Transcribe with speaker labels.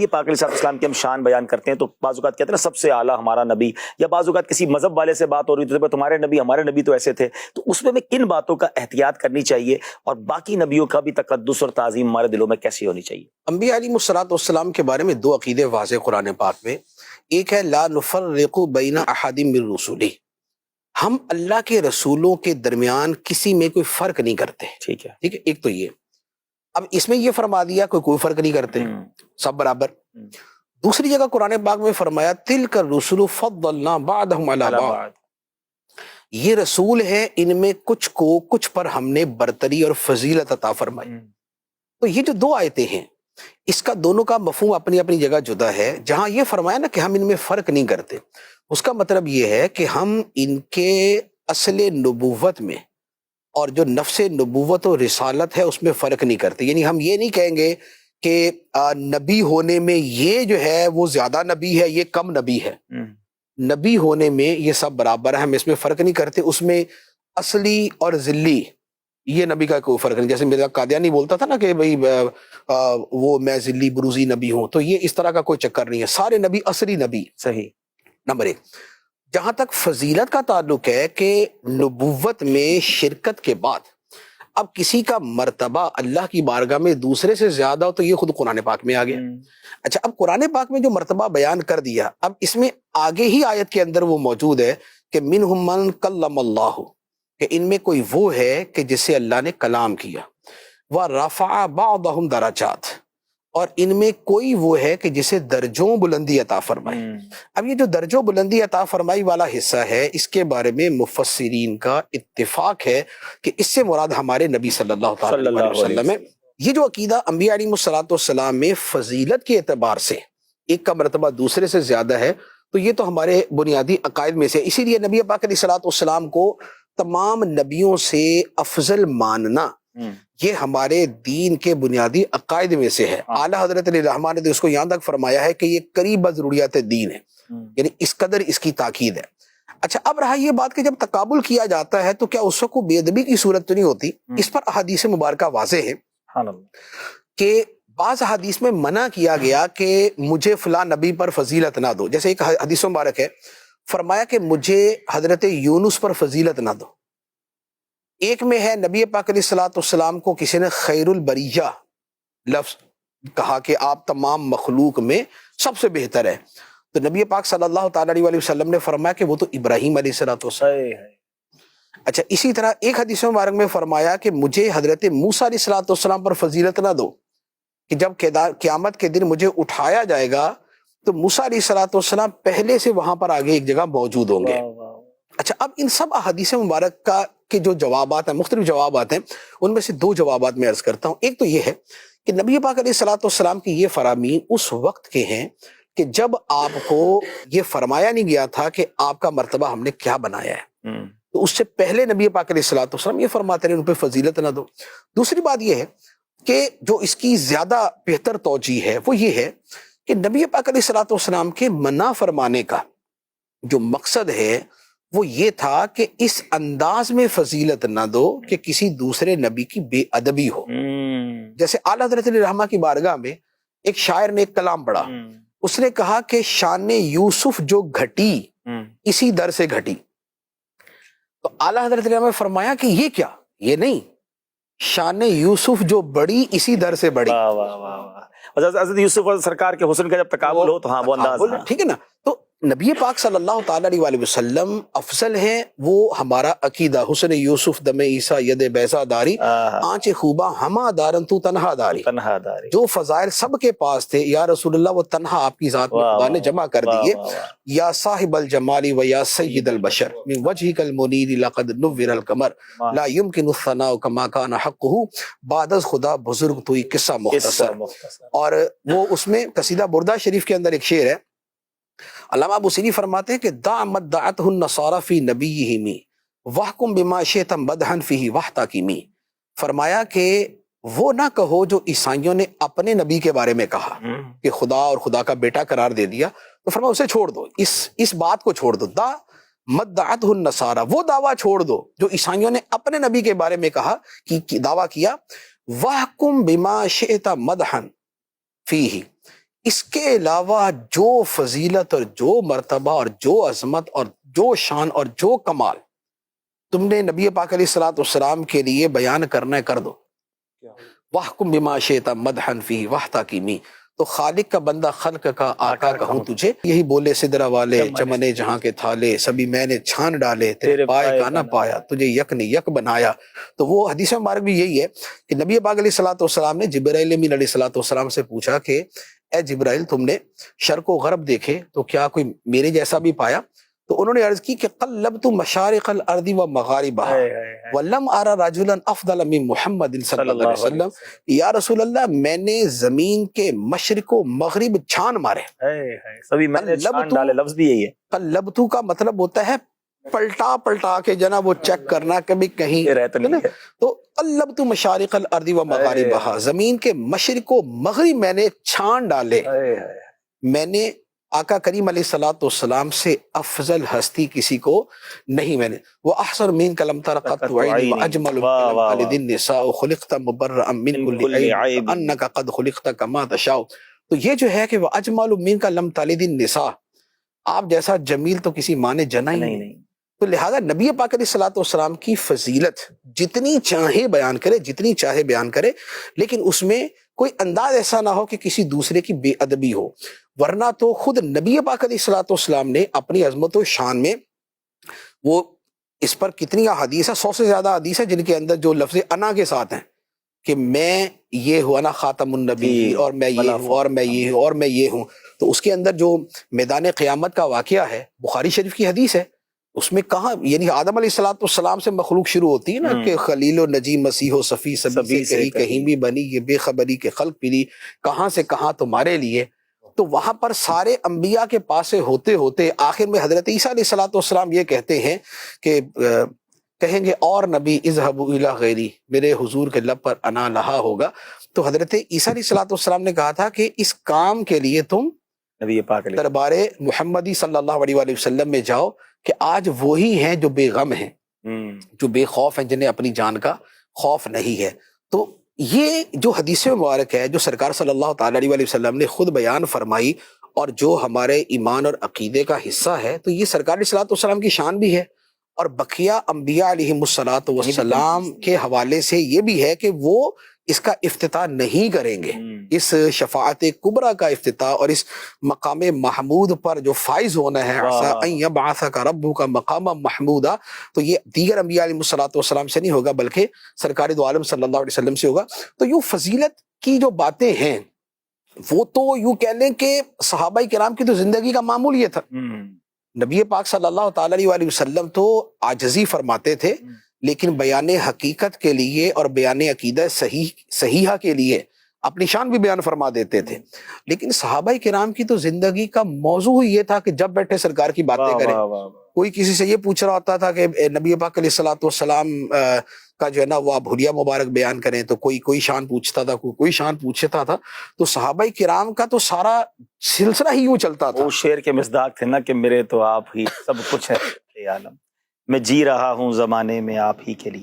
Speaker 1: یہ پاک علیہ السلام کی ہم شان بیان کرتے ہیں تو بعض اوقات کہتے ہیں نا سب سے اعلیٰ ہمارا نبی، یا بعض اوقات کسی مذہب والے سے بات ہو رہی تو تمہارے نبی ہمارے نبی تو ایسے تھے، تو اس میں کن باتوں کا احتیاط کرنی چاہیے اور باقی نبیوں کا بھی تقدس اور تعظیم ہمارے دلوں میں کیسی ہونی چاہیے؟
Speaker 2: انبیاء علیہ الصلوۃ والسلام کے بارے میں دو عقیدے واضح قرآن پاک میں. ایک ہے لا نفرق بین احد من رسلہ، ہم اللہ کے رسولوں کے درمیان کسی میں کوئی فرق نہیں کرتے.
Speaker 1: ٹھیک ہے.
Speaker 2: ٹھیک ہے، ایک تو یہ. اب اس میں یہ فرما دیا کوئی فرق نہیں کرتے، سب برابر. دوسری جگہ قرآن پاک میں فرمایا تلک الرسل فضلنا بعضهم علی بعض، یہ رسول ہے ان میں کچھ کو کچھ پر ہم نے برتری اور فضیلت عطا فرمائی. تو یہ جو دو آیتیں ہیں اس کا دونوں کا مفہوم اپنی اپنی جگہ جدا ہے. جہاں یہ فرمایا نا کہ ہم ان میں فرق نہیں کرتے، اس کا مطلب یہ ہے کہ ہم ان کے اصل نبوت میں اور جو نفس نبوت و رسالت ہے اس میں فرق نہیں کرتے. یعنی ہم یہ نہیں کہیں گے کہ نبی ہونے میں یہ جو ہے وہ زیادہ نبی ہے یہ کم نبی ہے. نبی ہونے میں یہ سب برابر ہے، ہم اس میں فرق نہیں کرتے. اس میں اصلی اور ذلی یہ نبی کا کوئی فرق نہیں. جیسے میرا قادیانی بولتا تھا نا کہ بھئی وہ میں ذلی بروزی نبی ہوں، تو یہ اس طرح کا کوئی چکر نہیں ہے. سارے نبی اصلی نبی.
Speaker 1: صحیح.
Speaker 2: نمبر ایک. جہاں تک فضیلت کا تعلق ہے کہ نبوت میں شرکت کے بعد اب کسی کا مرتبہ اللہ کی بارگاہ میں دوسرے سے زیادہ ہو تو یہ خود قرآن پاک میں آ گیا. اچھا، اب قرآن پاک میں جو مرتبہ بیان کر دیا، اب اس میں آگے ہی آیت کے اندر وہ موجود ہے کہ منہم من کلم اللہ، کہ ان میں کوئی وہ ہے کہ جس سے اللہ نے کلام کیا. وَرَفَعَ بَعْضَهُمْ دَرَجَاتٍ، اور ان میں کوئی وہ ہے کہ جسے درجوں بلندی عطا فرمائی. اب یہ جو درجوں بلندی عطا فرمائی والا حصہ ہے اس کے بارے میں مفسرین کا اتفاق ہے کہ اس سے مراد ہمارے نبی صلی اللہ تعالی علیہ وسلم ہے. یہ جو عقیدہ انبیاء علیہ الصلوۃ والسلام میں فضیلت کے اعتبار سے ایک کا مرتبہ دوسرے سے زیادہ ہے، تو یہ تو ہمارے بنیادی عقائد میں سے. اسی لیے نبی پاک علیہ الصلوۃ والسلام کو تمام نبیوں سے افضل ماننا یہ ہمارے دین کے بنیادی عقائد میں سے ہے. اعلیٰ حضرت علیہ الرحمٰن نے اس کو یہاں تک فرمایا ہے کہ یہ قریب ضروریات دین ہے، یعنی اس قدر اس کی تاکید ہے. اچھا، اب رہا یہ بات کہ جب تقابل کیا جاتا ہے تو کیا اس کو بے ادبی کی صورت تو نہیں ہوتی؟ اس پر احادیث مبارکہ واضح ہے کہ بعض حدیث میں منع کیا گیا کہ مجھے فلاں نبی پر فضیلت نہ دو. جیسے ایک حدیث مبارک ہے، فرمایا کہ مجھے حضرت یونس پر فضیلت نہ دو. ایک میں ہے نبی پاک علیہ الصلوۃ والسلام کو کسی نے خیر البریہ لفظ کہا کہ آپ تمام مخلوق میں سب سے بہتر ہے، تو نبی پاک صلی اللہ تعالی علیہ وسلم نے فرمایا کہ وہ تو ابراہیم علیہ الصلوۃ والسلام ہے. اچھا، اسی طرح ایک حدیث مبارک میں فرمایا کہ مجھے حضرت موسیٰ علیہ الصلوۃ والسلام پر فضیلت نہ دو کہ جب قیامت کے دن مجھے اٹھایا جائے گا تو موسیٰ علیہ الصلوۃ والسلام پہلے سے وہاں پر آگے ایک جگہ موجود ہوں گے. اچھا، اب ان سب احادیث مبارک کا کے جو جوابات ہیں، مختلف جوابات ہیں، ان میں سے دو جوابات میں عرض کرتا ہوں. ایک تو یہ ہے کہ نبی پاک علیہ الصلوۃ والسلام کی یہ فرامین اس وقت کے ہیں کہ جب آپ کو یہ فرمایا نہیں گیا تھا کہ آپ کا مرتبہ ہم نے کیا بنایا ہے، تو اس سے پہلے نبی پاک علیہ الصلوۃ والسلام یہ فرماتے رہے ان پہ فضیلت نہ دو. دوسری بات یہ ہے کہ جو اس کی زیادہ بہتر توجیہ ہے وہ یہ ہے کہ نبی پاک علیہ الصلوۃ والسلام کے منع فرمانے کا جو مقصد ہے وہ یہ تھا کہ اس انداز میں فضیلت نہ دو کہ کسی دوسرے نبی کی بے ادبی ہو. جیسے اعلیٰ حضرت علیہ الرحمٰ کی بارگاہ میں ایک شاعر نے ایک کلام پڑھا، اس نے کہا کہ شان یوسف جو گھٹی اسی در سے گھٹی. تو اعلیٰ حضرت علیہ الرحمٰ نے فرمایا کہ یہ کیا، یہ نہیں، شان یوسف جو بڑی اسی در سے بڑی.
Speaker 1: حضرت یوسف سرکار کے حسن کا جب تقابل ہو تو ہاں وہ انداز،
Speaker 2: ٹھیک ہے نا. تو نبی پاک صلی اللہ تعالی علیہ وسلم افضل ہیں، وہ ہمارا عقیدہ حسن یوسف دم عیسیٰ ید بیضا داری آنچ خوبہ ہما دارن تو تنہا داری. جو فضائل سب کے پاس تھے یا رسول اللہ وہ تنہا آپ کی ذات میں خدا نے جمع کر دیے. یا صاحب الجمال و یا سید البشر من وجہک المنیر لقد نور القمر لا یمکن الثناء کما کان حقہ بعد از خدا بزرگ توئی قصہ مختصر. اور وہ اس میں قصیدہ بردہ شریف کے اندر ایک شعر ہے، علامہ بوصیری فرماتے ہیں کہ دع مدعتہ النصارى فی نبیہم واحکم بما شئت مدحا فیہ واحتکمی. فرمایا کہ وہ نہ کہو جو عیسائیوں نے اپنے نبی کے بارے میں کہا کہ خدا اور خدا کا بیٹا قرار دے دیا، تو فرمایا اسے چھوڑ دو، اس بات کو چھوڑ دو. دع مدعتہ النصارى، وہ دعویٰ چھوڑ دو جو عیسائیوں نے اپنے نبی کے بارے میں کہا کہ دعویٰ کیا. واحکم بما شئت مدحا فیہ، اس کے علاوہ جو فضیلت اور جو مرتبہ اور جو عظمت اور جو شان اور جو کمال تم نے نبی پاک علیہ الصلوۃ والسلام کے لیے بیان کرنا ہے کر دو. وَاحْكُمْ بِمَا شِئْتَ مَدْحًا فِيهِ وَاحْتَكِمِ. تو خالق کا بندہ خلق کا آقا کہوں تجھے. یہی بولے سدرا والے چمنے جہاں کے تھالے سبھی میں نے چھان ڈالے تیرے پائے کا نہ پایا تجھے یک نے یک بنایا. تو وہ حدیث مبارک بھی یہی ہے کہ نبی پاک علیہ الصلوۃ والسلام نے جبرائیل امین علیہ الصلوۃ والسلام سے پوچھا کہ اے جبرائیل تم نے شرق و غرب دیکھے تو کیا کوئی میرے جیسا بھی پایا؟ تو انہوں نے عرض کی کہ قلبت مشارق الارض و مغاربها ولم ارى رجلا افضل من محمد صلی اللہ علیہ وسلم. یا رسول اللہ میں نے زمین کے مشرق و مغرب چھان مارے.
Speaker 1: سبھی میں نے چھان ڈالے لفظ بھی یہی ہے.
Speaker 2: قلبتو کا مطلب ہوتا ہے پلٹا پلٹا کے جناب وہ چیک کرنا کبھی کہیں
Speaker 1: رہتا نہیں ہے.
Speaker 2: تو قلبت مشارق الارض و مغاربها زمین کے مشرق و مغرب میں نے چھان ڈالے. میں نے آقا کریم علیہ الصلوۃ والسلام سے افضل ہستی کسی کو نہیں میں نے. وَأَحْسَنُ مِنْكَ لَمْ تَرَ قَطُّ عَيْنِي وَأَجْمَلُ مِنْ خَالِدِ النِّسَاءُ خُلِقْتَ مُبَرَّأً مِنْ كُلِّ عَيْبٍ أَنَّكَ قَدْ خُلِقْتَ كَمَا تَشَاءُ. تو یہ جو ہے کہ وَأَجْمَلُ مِنْكَ لَمْ تَلِدِ النِّسَاءُ آپ جیسا جمیل تو کسی ماں نے جنا ہی نہیں. تو لہذا نبی پاک علیہ الصلوۃ والسلام کی فضیلت جتنی چاہے بیان کرے جتنی چاہے بیان کرے لیکن اس میں کوئی انداز ایسا نہ ہو کہ کسی دوسرے کی بے ادبی ہو. ورنہ تو خود نبی پاک علیہ الصلوۃ والسلام نے اپنی عظمت و شان میں وہ اس پر کتنی احادیث ہے 100 سے زیادہ احادیث ہے جن کے اندر جو لفظ انا کے ساتھ ہیں کہ میں یہ ہوں انا خاتم النبی اور میں یہ ہوں اور میں یہ ہوں اور میں یہ ہوں. تو اس کے اندر جو میدان قیامت کا واقعہ ہے بخاری شریف کی حدیث ہے اس میں کہاں یعنی آدم علیہ الصلوۃ والسلام سے مخلوق شروع ہوتی ہے نا کہ خلیل و نجی مسیح و صفی سبھی سے کہیں بھی بنی یہ بے خبری کے خلق پری کہاں سے کہاں تمہارے لیے. تو وہاں پر سارے انبیاء کے پاس سے ہوتے ہوتے آخر میں حضرت عیسیٰ علیہ الصلوۃ والسلام یہ کہتے ہیں کہ کہیں گے اور نبی اذهبوا الی غیری میرے حضور کے لب پر انا لہا ہوگا. تو حضرت عیسیٰ علیہ الصلوۃ والسلام نے کہا تھا کہ اس کام کے لیے تم
Speaker 1: نبی پاک
Speaker 2: دربار محمدی صلی اللہ علیہ وآلہ وسلم میں جاؤ کہ آج وہی ہیں جو بے غم ہیں جو بے خوف ہیں جنہیں اپنی جان کا خوف نہیں ہے. تو یہ جو حدیث مبارک ہے جو سرکار صلی اللہ تعالی علیہ وآلہ وسلم نے خود بیان فرمائی اور جو ہمارے ایمان اور عقیدے کا حصہ ہے تو یہ سرکار علیہ الصلوۃ والسلام کی شان بھی ہے. اور بقیہ انبیاء علیہم الصلوۃ والسلام کے حوالے سے یہ بھی ہے کہ وہ اس کا افتتاح نہیں کریں گے. اس شفاعت کبریٰ کا افتتاح اور اس مقام محمود پر جو فائز ہونا ہے عسیٰ ان یبعثک ربک مقاما محمودا تو یہ دیگر انبیاء علیہم الصلوۃ والسلام سے نہیں ہوگا بلکہ سرکار دو عالم صلی اللہ علیہ وسلم سے ہوگا. تو یوں فضیلت کی جو باتیں ہیں وہ تو یوں کہہ لیں کہ صحابہ کرام کی تو زندگی کا معمول یہ تھا. نبی پاک صلی اللہ تعالی علیہ وآلہ وسلم تو عاجزی فرماتے تھے لیکن بیان حقیقت کے لیے اور بیان عقیدہ صحیحہ کے لیے اپنی شان بھی بیان فرما دیتے تھے. لیکن صحابہ کرام کی تو زندگی کا موضوع یہ تھا کہ جب بیٹھے سرکار کی باتیں کریں. کوئی کسی سے یہ پوچھ رہا ہوتا تھا کہ نبی پاک علیہ الصلوۃ والسلام کا جو ہے نا وہ آپ حلیہ مبارک بیان کریں تو کوئی شان پوچھتا تھا کوئی شان پوچھتا تھا. تو صحابہ کرام کا تو سارا سلسلہ ہی یوں چلتا تھا.
Speaker 1: وہ شعر کے مصداق تھے نا کہ میرے تو آپ ہی سب کچھ ہے عالم میں جی رہا ہوں زمانے میں آپ ہی کے لیے.